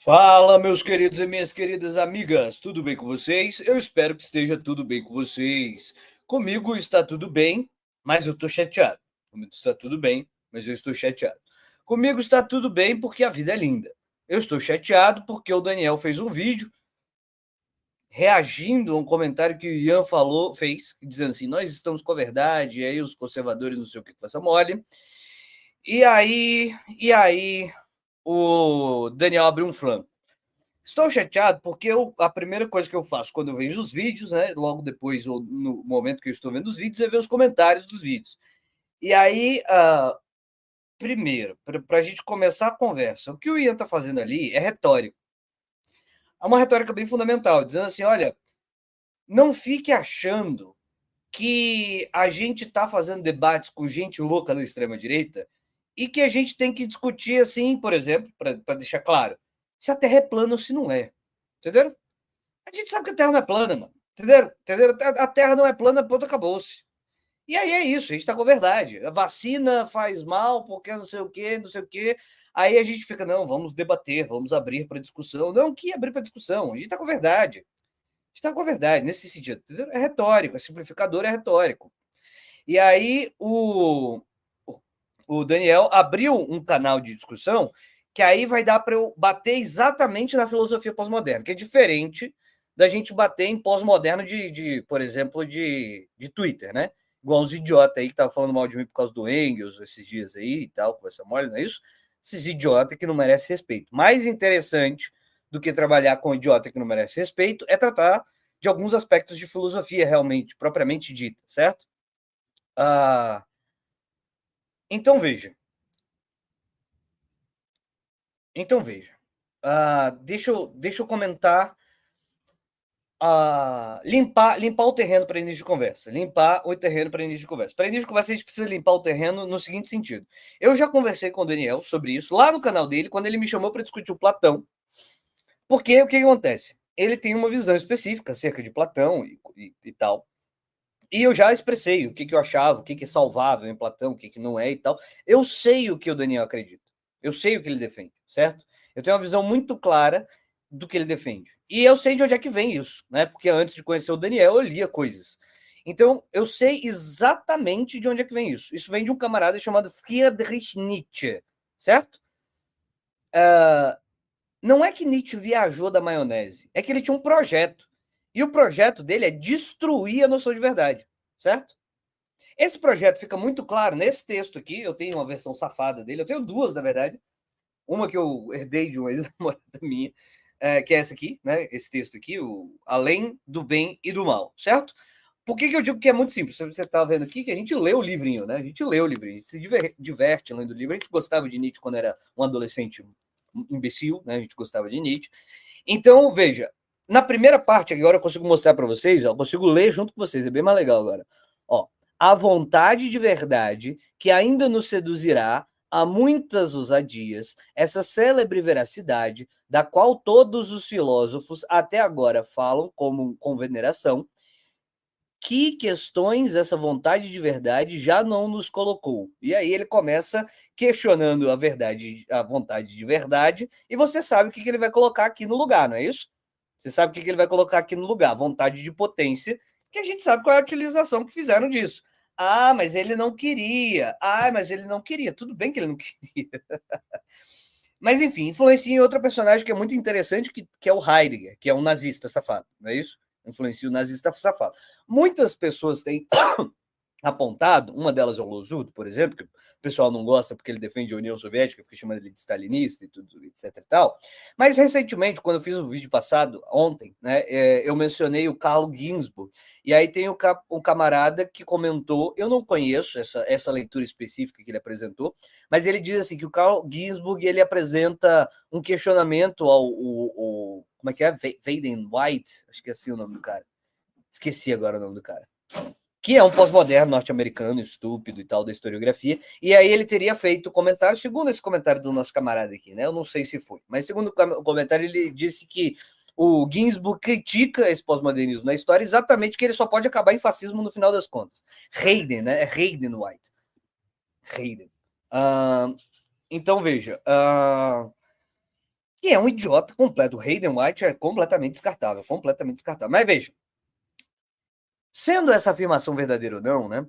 Fala, meus queridos e minhas queridas amigas, tudo bem com vocês? Eu espero que esteja tudo bem com vocês. Comigo está tudo bem, mas eu estou chateado. Comigo está tudo bem, mas eu estou chateado. Comigo está tudo bem porque a vida é linda. Eu estou chateado porque o Daniel fez um vídeo reagindo a um comentário que o Ian fez, dizendo assim: nós estamos com a verdade, e aí os conservadores não sei o que faça mole. E aí o Daniel abriu um flanco. Estou chateado porque a primeira coisa que eu faço quando eu vejo os vídeos, né, logo depois ou no momento que eu estou vendo os vídeos, é ver os comentários dos vídeos. E aí, primeiro, para a gente começar a conversa, o que o Ian está fazendo ali é retórico. É uma retórica bem fundamental, dizendo assim: olha, não fique achando que a gente está fazendo debates com gente louca da extrema-direita e que a gente tem que discutir assim, por exemplo, para deixar claro, se a Terra é plana ou se não é. Entenderam? A gente sabe que a Terra não é plana, mano. Entenderam? Entenderam? A Terra não é plana, pronto, acabou-se. E aí é isso, a gente está com a verdade. A vacina faz mal porque não sei o quê, não sei o quê. Aí a gente fica, não, vamos debater, vamos abrir para discussão. Não, que abrir para discussão? A gente está com a verdade. A gente está com a verdade, nesse sentido. Entendeu? É retórico, é simplificador, é retórico. E aí o Daniel abriu um canal de discussão que aí vai dar para eu bater exatamente na filosofia pós-moderna, que é diferente da gente bater em pós-moderno por exemplo, de Twitter, né? Igual os idiotas aí que estavam falando mal de mim por causa do Engels esses dias aí e tal, conversa mole, não é isso? Esses idiotas que não merecem respeito. Mais interessante do que trabalhar com idiota que não merece respeito é tratar de alguns aspectos de filosofia realmente, propriamente dita, certo? Ah, então veja. Então veja. Deixa eu comentar. Limpar o terreno para início de conversa. Limpar o terreno para início de conversa. Para início de conversa, a gente precisa limpar o terreno no seguinte sentido. Eu já conversei com o Daniel sobre isso lá no canal dele, quando ele me chamou para discutir o Platão. Porque o que acontece? Ele tem uma visão específica acerca de Platão e tal. E eu já expressei o que eu achava, o que é salvável em Platão, o que não é e tal. Eu sei o que o Daniel acredita. Eu sei o que ele defende, certo? Eu tenho uma visão muito clara do que ele defende. E eu sei de onde é que vem isso, né? Porque antes de conhecer o Daniel, eu lia coisas. Então, eu sei exatamente de onde é que vem isso. Isso vem de um camarada chamado Friedrich Nietzsche, certo? Não é que Nietzsche viajou da maionese, é que ele tinha um projeto. E o projeto dele é destruir a noção de verdade, certo? Esse projeto fica muito claro nesse texto aqui. Eu tenho uma versão safada dele, eu tenho duas, na verdade. Uma que eu herdei de uma ex-namorada minha, que é essa aqui, né? Esse texto aqui, o Além do Bem e do Mal, certo? Por que eu digo que é muito simples? Você está vendo aqui que a gente lê o livrinho, né? A gente lê o livrinho, a gente se diverte lendo o livro. A gente gostava de Nietzsche quando era um adolescente imbecil, né? A gente gostava de Nietzsche. Então, veja, na primeira parte, agora eu consigo mostrar para vocês, ó, eu consigo ler junto com vocês, é bem mais legal agora. Ó, a vontade de verdade que ainda nos seduzirá a muitas ousadias, essa célebre veracidade, da qual todos os filósofos até agora falam como com veneração, que questões essa vontade de verdade já não nos colocou? E aí ele começa questionando a verdade, a vontade de verdade, e você sabe o que ele vai colocar aqui no lugar, não é isso? Você sabe o que ele vai colocar aqui no lugar? Vontade de potência, que a gente sabe qual é a utilização que fizeram disso. Ah, mas ele não queria. Ah, mas ele não queria. Tudo bem que ele não queria. Mas, enfim, influencia em outra personagem que é muito interessante, que é o Heidegger, que é um nazista safado, não é isso? Influencia o nazista safado. Muitas pessoas têm apontado, uma delas é o Losudo, por exemplo, que o pessoal não gosta porque ele defende a União Soviética, fica chamando ele de stalinista e tudo, etc e tal. Mas recentemente, quando eu fiz o vídeo passado, ontem, né, eu mencionei o Carlo Ginzburg, e aí tem um camarada que comentou, eu não conheço essa leitura específica que ele apresentou, mas ele diz assim que o Carlo Ginzburg ele apresenta um questionamento ao como é que é? Vaden White, acho que é assim o nome do cara. Esqueci agora o nome do cara, que é um pós-moderno norte-americano, estúpido e tal, da historiografia, e aí ele teria feito comentário, segundo esse comentário do nosso camarada aqui, né? Eu não sei se foi, mas segundo o comentário, ele disse que o Ginsburg critica esse pós-modernismo na história, exatamente que ele só pode acabar em fascismo no final das contas. Hayden, né? É Hayden White. Hayden. Então, veja. que é um idiota completo. O Hayden White é completamente descartável, completamente descartável. Mas veja, sendo essa afirmação verdadeira ou não, né?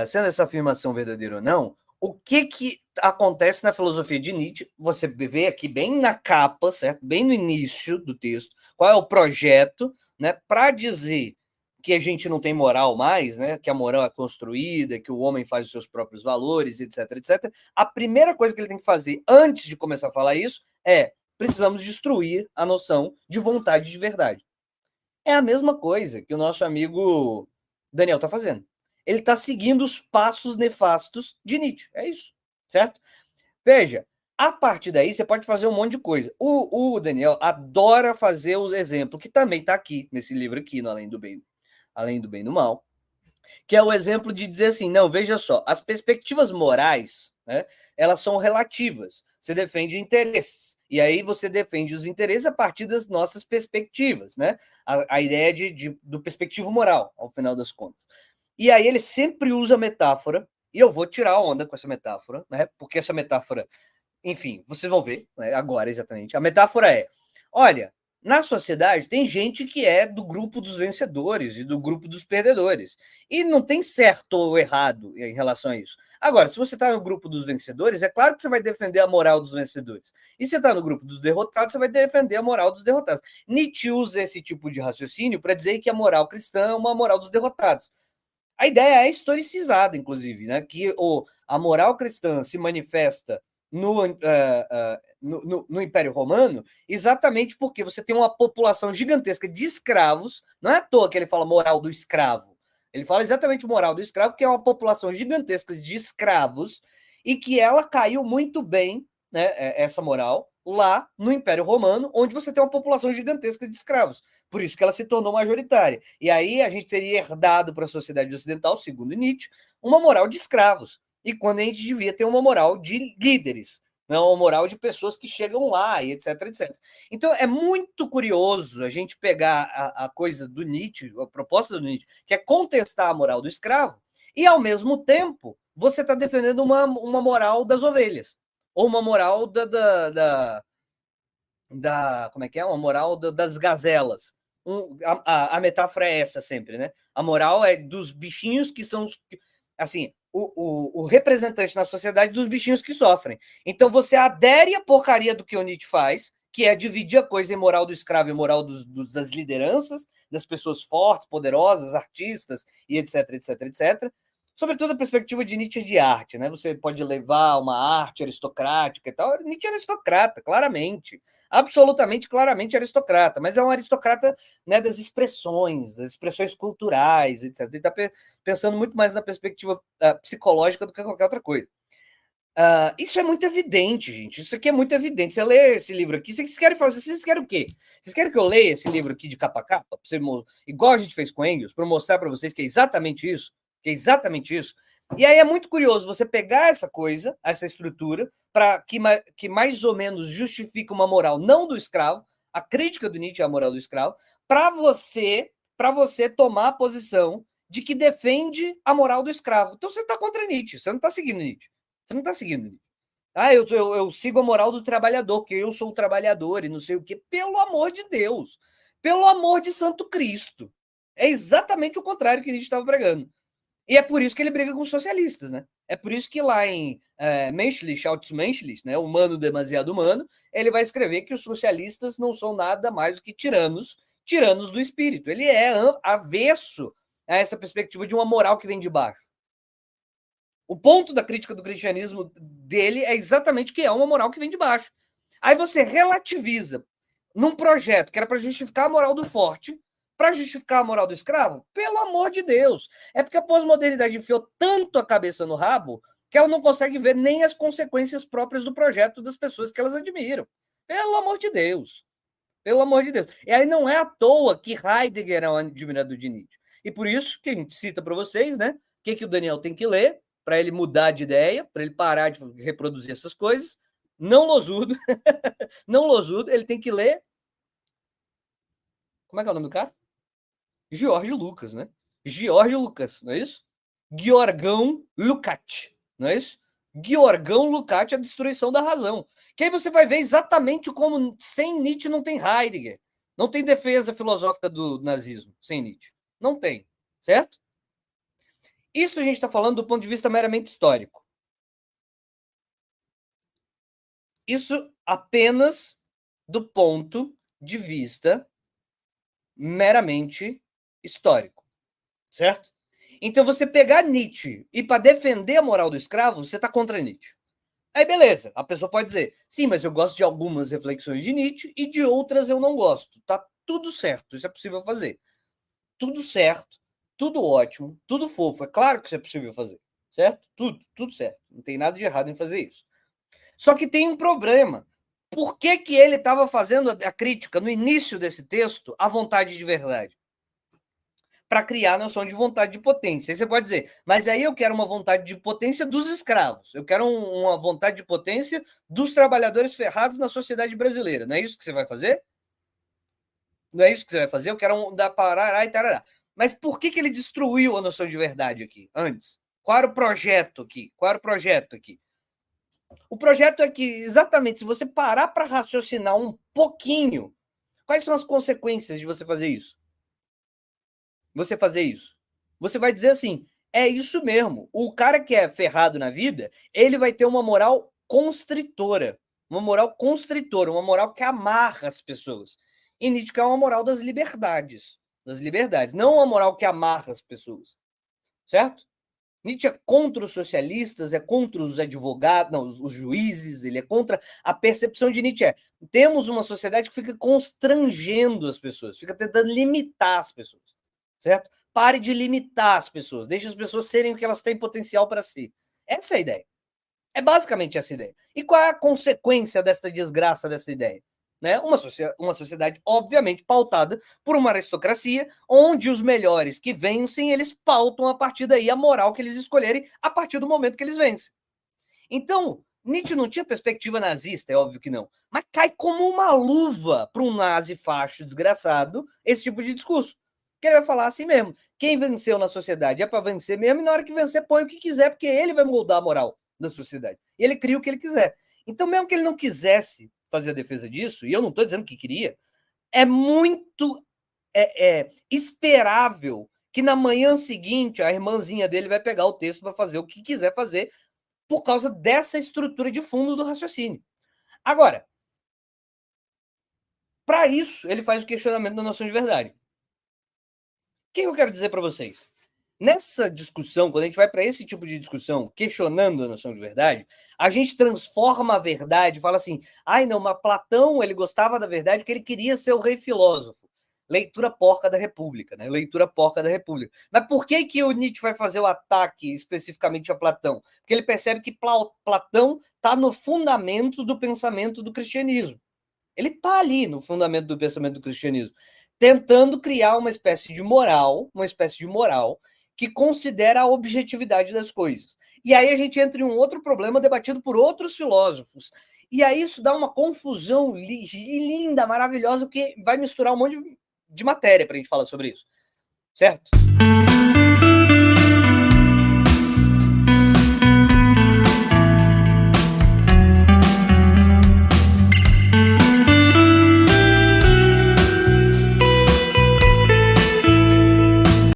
Sendo essa afirmação verdadeira ou não, o que acontece na filosofia de Nietzsche? Você vê aqui bem na capa, certo? Bem no início do texto, qual é o projeto, né? Para dizer que a gente não tem moral mais, né? Que a moral é construída, que o homem faz os seus próprios valores, etc, etc. A primeira coisa que ele tem que fazer antes de começar a falar isso é: precisamos destruir a noção de vontade de verdade. É a mesma coisa que o nosso amigo Daniel está fazendo. Ele está seguindo os passos nefastos de Nietzsche. É isso, certo? Veja, a partir daí você pode fazer um monte de coisa. O Daniel adora fazer o exemplo, que também está aqui, nesse livro aqui, no Além do Bem e do Mal, que é o exemplo de dizer assim, não, veja só, as perspectivas morais, né, elas são relativas. Você defende interesses. E aí você defende os interesses a partir das nossas perspectivas, né? A ideia do perspectivo moral, ao final das contas. E aí ele sempre usa metáfora, e eu vou tirar a onda com essa metáfora, né? Porque essa metáfora, enfim, vocês vão ver, né, agora exatamente. A metáfora é: olha, na sociedade tem gente que é do grupo dos vencedores e do grupo dos perdedores. E não tem certo ou errado em relação a isso. Agora, se você está no grupo dos vencedores, é claro que você vai defender a moral dos vencedores. E se você está no grupo dos derrotados, você vai defender a moral dos derrotados. Nietzsche usa esse tipo de raciocínio para dizer que a moral cristã é uma moral dos derrotados. A ideia é historicizada, inclusive, né? Que a moral cristã se manifesta no Império Romano, exatamente porque você tem uma população gigantesca de escravos. Não é à toa que ele fala moral do escravo. Ele fala exatamente moral do escravo, que é uma população gigantesca de escravos e que ela caiu muito bem, né, essa moral, lá no Império Romano, onde você tem uma população gigantesca de escravos. Por isso que ela se tornou majoritária. E aí a gente teria herdado para a sociedade ocidental, segundo Nietzsche, uma moral de escravos. E quando a gente devia ter uma moral de líderes, não uma moral de pessoas que chegam lá, e etc, etc. Então é muito curioso a gente pegar a coisa do Nietzsche, a proposta do Nietzsche, que é contestar a moral do escravo, e ao mesmo tempo você está defendendo uma moral das ovelhas, ou uma moral como é que é? Uma moral das gazelas. A metáfora é essa sempre, né? A moral é dos bichinhos que são assim, o representante na sociedade dos bichinhos que sofrem. Então você adere à porcaria do que o Nietzsche faz, que é dividir a coisa em moral do escravo e moral das lideranças, das pessoas fortes, poderosas, artistas e etc, etc, etc. Sobretudo a perspectiva de Nietzsche de arte, né? Você pode levar uma arte aristocrática e tal. Nietzsche é aristocrata, claramente. Absolutamente, claramente aristocrata, mas é um aristocrata, né, das expressões culturais, etc. Ele está pensando muito mais na perspectiva psicológica do que qualquer outra coisa. Isso é muito evidente, gente. Isso aqui é muito evidente. Você lê esse livro aqui, vocês querem fazer? Vocês querem o quê? Vocês querem que eu leia esse livro aqui de capa a capa? Igual a gente fez com Engels, para mostrar para vocês que é exatamente isso? Que é exatamente isso. E aí é muito curioso você pegar essa coisa, essa estrutura, que mais ou menos justifica uma moral não do escravo, a crítica do Nietzsche à moral do escravo, para você tomar a posição de que defende a moral do escravo. Então você está contra Nietzsche, você não está seguindo Nietzsche. Você não está seguindo Nietzsche. Eu sigo a moral do trabalhador, porque eu sou o trabalhador e não sei o quê. Pelo amor de Deus. Pelo amor de Santo Cristo. É exatamente o contrário que Nietzsche estava pregando. E é por isso que ele briga com os socialistas, né? É por isso que lá em Menschlich, Menschlich, né, Humano Demasiado Humano, ele vai escrever que os socialistas não são nada mais do que tiranos do espírito. Ele é avesso a essa perspectiva de uma moral que vem de baixo. O ponto da crítica do cristianismo dele é exatamente que é uma moral que vem de baixo. Aí você relativiza num projeto que era para justificar a moral do forte, para justificar a moral do escravo? Pelo amor de Deus! É porque a pós-modernidade enfiou tanto a cabeça no rabo que ela não consegue ver nem as consequências próprias do projeto das pessoas que elas admiram. Pelo amor de Deus! Pelo amor de Deus! E aí não é à toa que Heidegger é um admirador de Nietzsche. E por isso que a gente cita para vocês, né? O que o Daniel tem que ler para ele mudar de ideia, para ele parar de reproduzir essas coisas. Não losudo, não losudo, ele tem que ler. Como é que é o nome do cara? George Lucas, né? George Lucas, não é isso? Georgão Lukács, não é isso? Georgão Lukács, A Destruição da Razão. Que aí você vai ver exatamente como sem Nietzsche não tem Heidegger. Não tem defesa filosófica do nazismo sem Nietzsche. Não tem, certo? Isso a gente está falando do ponto de vista meramente histórico. Isso apenas do ponto de vista meramente histórico, certo? Então, você pegar Nietzsche e para defender a moral do escravo, você está contra Nietzsche. Aí, beleza, a pessoa pode dizer, sim, mas eu gosto de algumas reflexões de Nietzsche e de outras eu não gosto. Tá tudo certo, isso é possível fazer. Tudo certo, tudo ótimo, tudo fofo. É claro que isso é possível fazer, certo? Tudo certo. Não tem nada de errado em fazer isso. Só que tem um problema. Por que ele estava fazendo a crítica no início desse texto à vontade de verdade? Para criar a noção de vontade de potência. Aí você pode dizer, mas aí eu quero uma vontade de potência dos escravos. Eu quero uma vontade de potência dos trabalhadores ferrados na sociedade brasileira. Não é isso que você vai fazer? Não é isso que você vai fazer? Eu quero dar parará e tarará. Mas por que ele destruiu a noção de verdade aqui, antes? Qual era o projeto aqui? O projeto é que, exatamente, se você parar para raciocinar um pouquinho, quais são as consequências de você fazer isso? Você vai dizer assim, é isso mesmo. O cara que é ferrado na vida, ele vai ter uma moral constritora. Uma moral que amarra as pessoas. E Nietzsche quer uma moral das liberdades. Não uma moral que amarra as pessoas. Certo? Nietzsche é contra os socialistas, é contra os advogados, não, os juízes, ele é contra a percepção de Nietzsche. Temos uma sociedade que fica constrangendo as pessoas, fica tentando limitar as pessoas, certo? Pare de limitar as pessoas, deixe as pessoas serem o que elas têm potencial para ser. Essa é a ideia. É basicamente essa ideia. E qual é a consequência dessa desgraça dessa ideia? Né? Uma sociedade, obviamente, pautada por uma aristocracia, onde os melhores que vencem, eles pautam a partir daí a moral que eles escolherem a partir do momento que eles vencem. Então, Nietzsche não tinha perspectiva nazista, é óbvio que não, mas cai como uma luva para um nazi facho desgraçado esse tipo de discurso. Que ele vai falar assim mesmo, quem venceu na sociedade é para vencer mesmo, e na hora que vencer põe o que quiser, porque ele vai moldar a moral da sociedade. E ele cria o que ele quiser. Então, mesmo que ele não quisesse fazer a defesa disso, e eu não estou dizendo que queria, é muito esperável que na manhã seguinte a irmãzinha dele vai pegar o texto para fazer o que quiser fazer por causa dessa estrutura de fundo do raciocínio. Agora, para isso, ele faz o questionamento da noção de verdade. O que eu quero dizer para vocês? Nessa discussão, quando a gente vai para esse tipo de discussão, questionando a noção de verdade, a gente transforma a verdade, fala assim, ai não, mas Platão, ele gostava da verdade porque ele queria ser o rei filósofo. Leitura porca da República, né? Leitura porca da República. Mas por que o Nietzsche vai fazer o ataque especificamente a Platão? Porque ele percebe que Platão está no fundamento do pensamento do cristianismo. Ele está ali no fundamento do pensamento do cristianismo, tentando criar uma espécie de moral que considera a objetividade das coisas. E aí a gente entra em um outro problema debatido por outros filósofos. E aí isso dá uma confusão linda, maravilhosa, porque vai misturar um monte de matéria para a gente falar sobre isso. Certo?